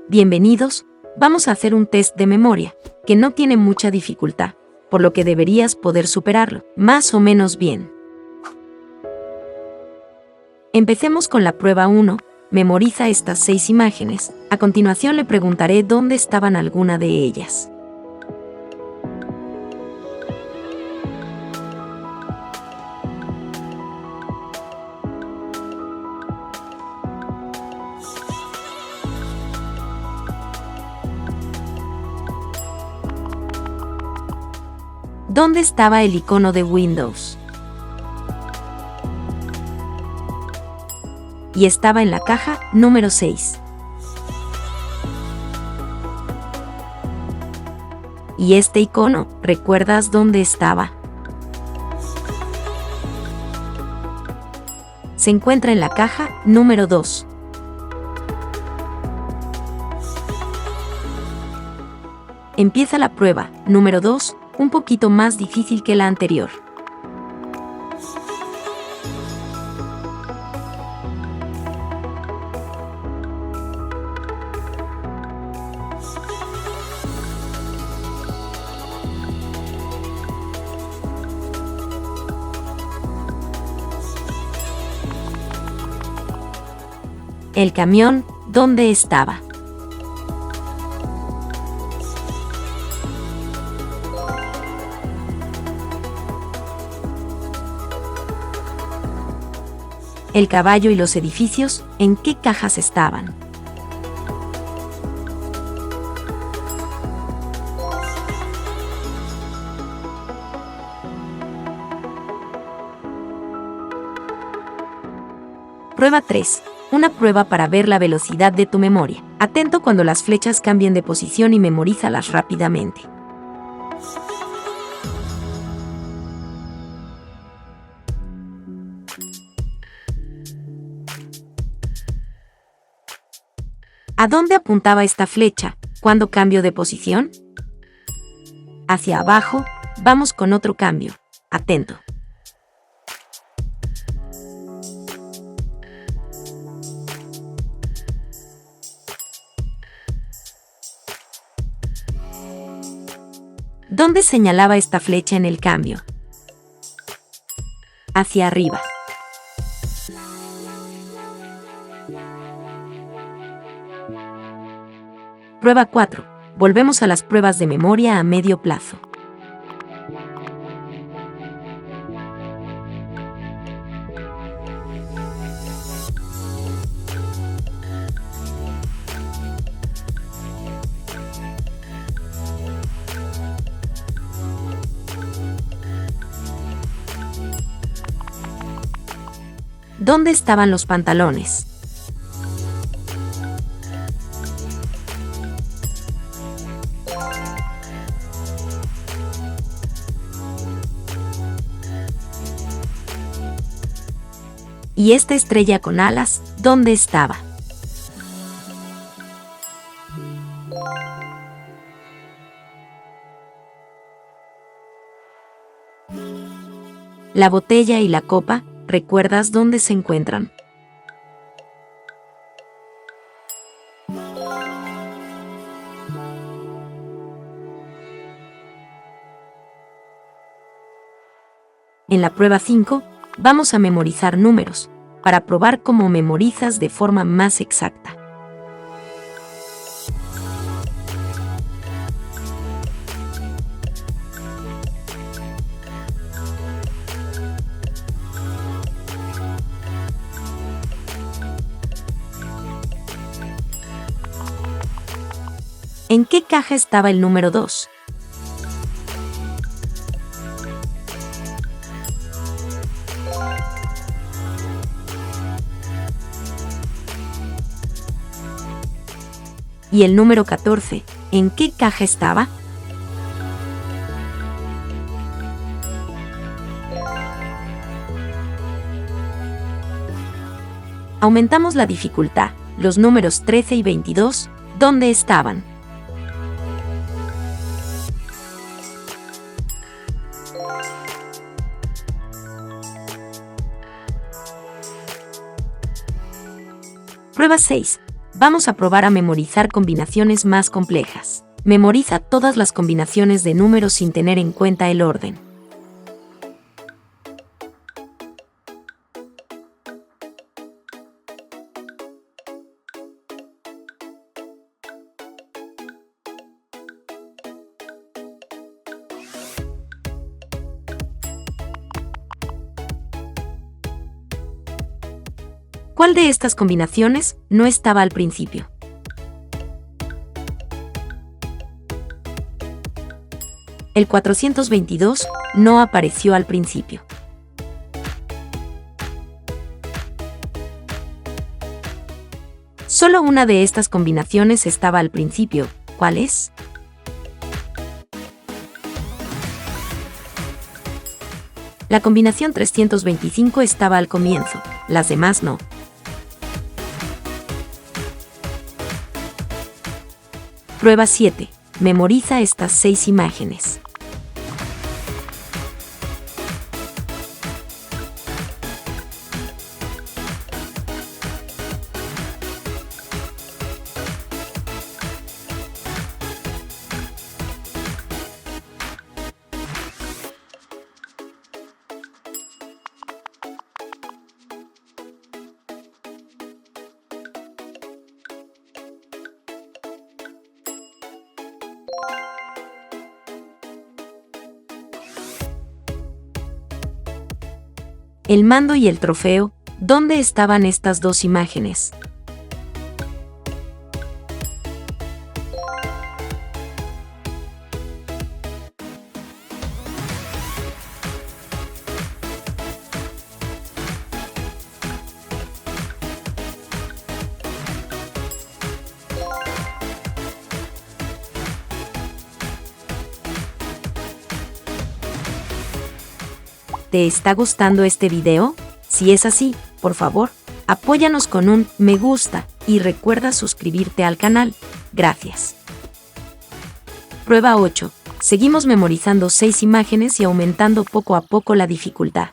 Bienvenidos, vamos a hacer un test de memoria, que no tiene mucha dificultad, por lo que deberías poder superarlo, más o menos bien. Empecemos con la prueba 1, memoriza estas 6 imágenes, a continuación le preguntaré dónde estaban alguna de ellas. ¿Dónde estaba el icono de Windows? Y estaba en la caja número 6. ¿Y este icono, recuerdas dónde estaba? Se encuentra en la caja número 2. Empieza la prueba número 2, un poquito más difícil que la anterior. El camión, ¿dónde estaba? El caballo y los edificios, ¿en qué cajas estaban? Prueba 3. Una prueba para ver la velocidad de tu memoria. Atento cuando las flechas cambien de posición y memorízalas rápidamente. ¿A dónde apuntaba esta flecha cuando cambio de posición? Hacia abajo, vamos con otro cambio. Atento. ¿Dónde señalaba esta flecha en el cambio? Hacia arriba. Prueba 4. Volvemos a las pruebas de memoria a medio plazo. ¿Dónde estaban los pantalones? ¿Y esta estrella con alas, dónde estaba? La botella y la copa, ¿recuerdas dónde se encuentran? En la prueba 5, vamos a memorizar números, para probar cómo memorizas de forma más exacta. ¿En qué caja estaba el número 2? ¿Y el número 14, en qué caja estaba? Aumentamos la dificultad. Los números 13 y 22, ¿dónde estaban? Prueba 6. Vamos a probar a memorizar combinaciones más complejas. Memoriza todas las combinaciones de números sin tener en cuenta el orden. ¿Cuál de estas combinaciones no estaba al principio? El 422 no apareció al principio. Solo una de estas combinaciones estaba al principio. ¿Cuál es? La combinación 325 estaba al comienzo, las demás no. Prueba 7. Memoriza estas 6 imágenes. El mando y el trofeo, ¿dónde estaban estas dos imágenes? ¿Te está gustando este video? Si es así, por favor, apóyanos con un me gusta y recuerda suscribirte al canal. Gracias. Prueba 8. Seguimos memorizando 6 imágenes y aumentando poco a poco la dificultad.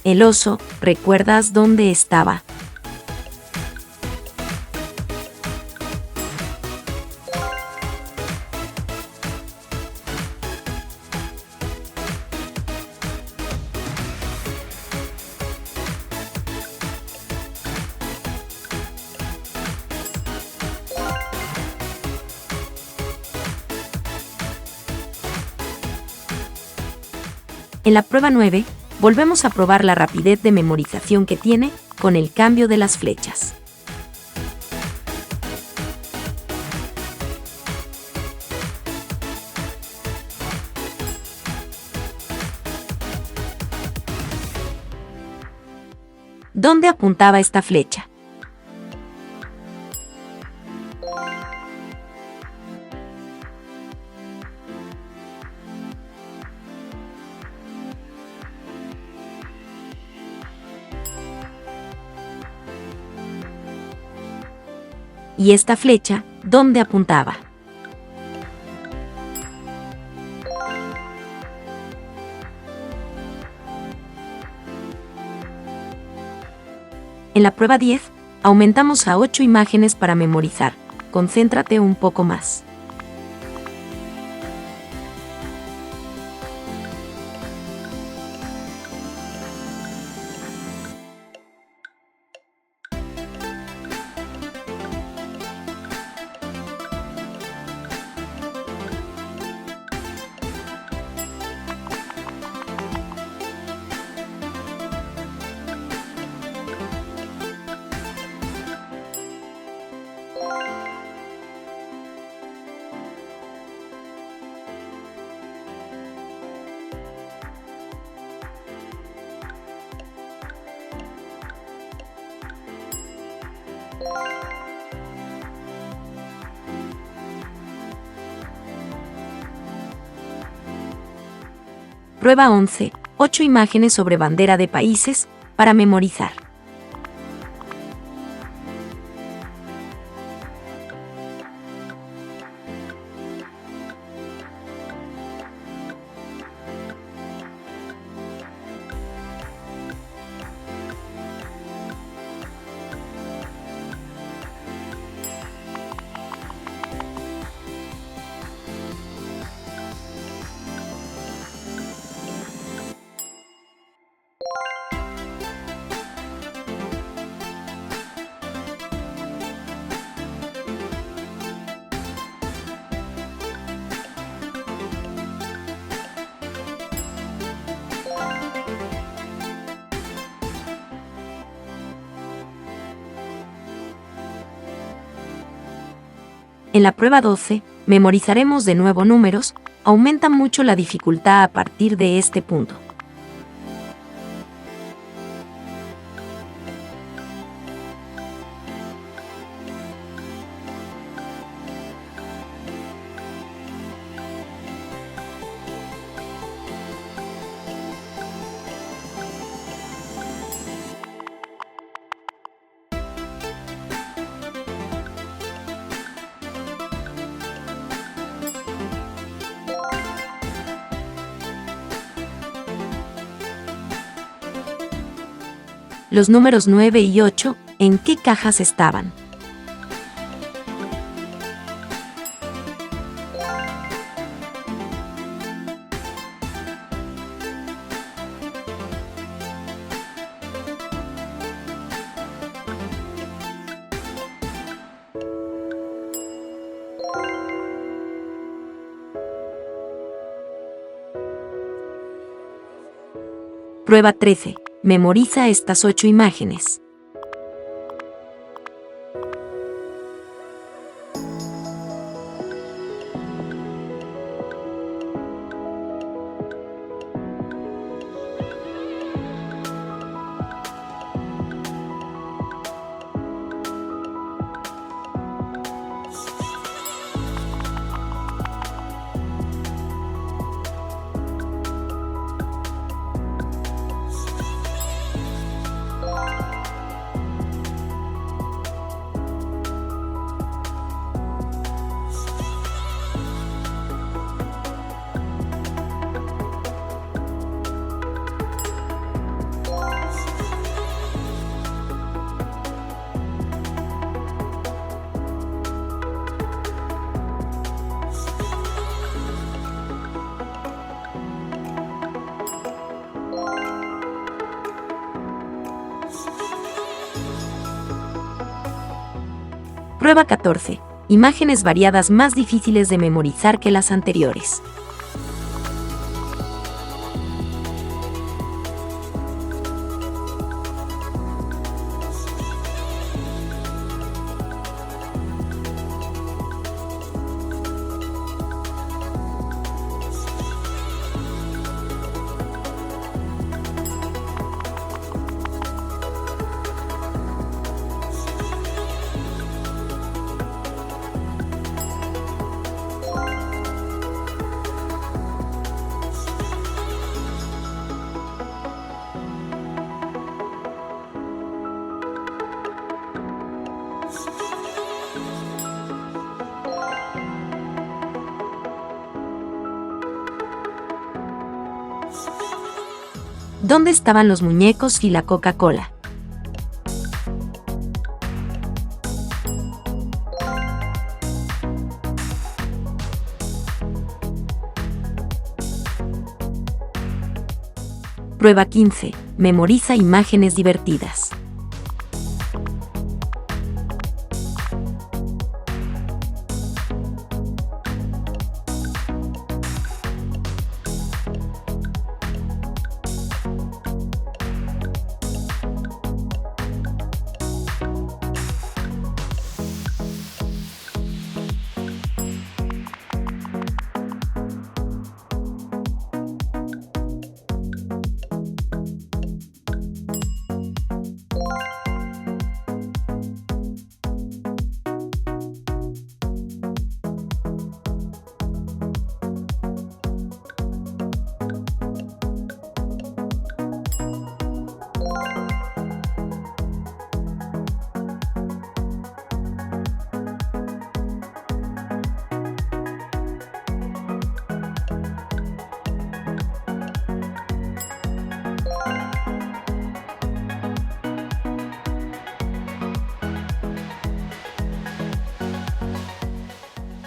El oso, ¿recuerdas dónde estaba? En la prueba 9, volvemos a probar la rapidez de memorización que tiene con el cambio de las flechas. ¿Dónde apuntaba esta flecha? ¿Y esta flecha, dónde apuntaba? En la prueba 10, aumentamos a 8 imágenes para memorizar. Concéntrate un poco más. Prueba 11. 8 imágenes sobre bandera de países, para memorizar. En la prueba 12, memorizaremos de nuevo números, aumenta mucho la dificultad a partir de este punto. Los números 9 y 8, ¿en qué cajas estaban? Prueba 13. Memoriza estas 8 imágenes. Prueba 14. Imágenes variadas más difíciles de memorizar que las anteriores. ¿Dónde estaban los muñecos y la Coca-Cola? Prueba 15. Memoriza imágenes divertidas.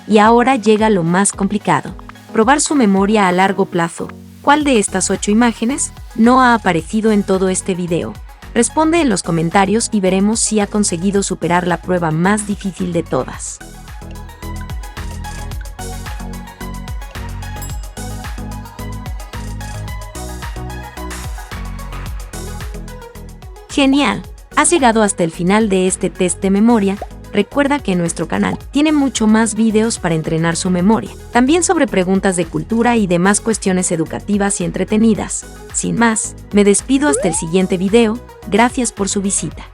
Y ahora llega lo más complicado: probar su memoria a largo plazo. ¿Cuál de estas 8 imágenes no ha aparecido en todo este video? Responde en los comentarios y veremos si ha conseguido superar la prueba más difícil de todas. ¡Genial! Has llegado hasta el final de este test de memoria. Recuerda que nuestro canal tiene mucho más videos para entrenar su memoria, también sobre preguntas de cultura y demás cuestiones educativas y entretenidas. Sin más, me despido hasta el siguiente video. Gracias por su visita.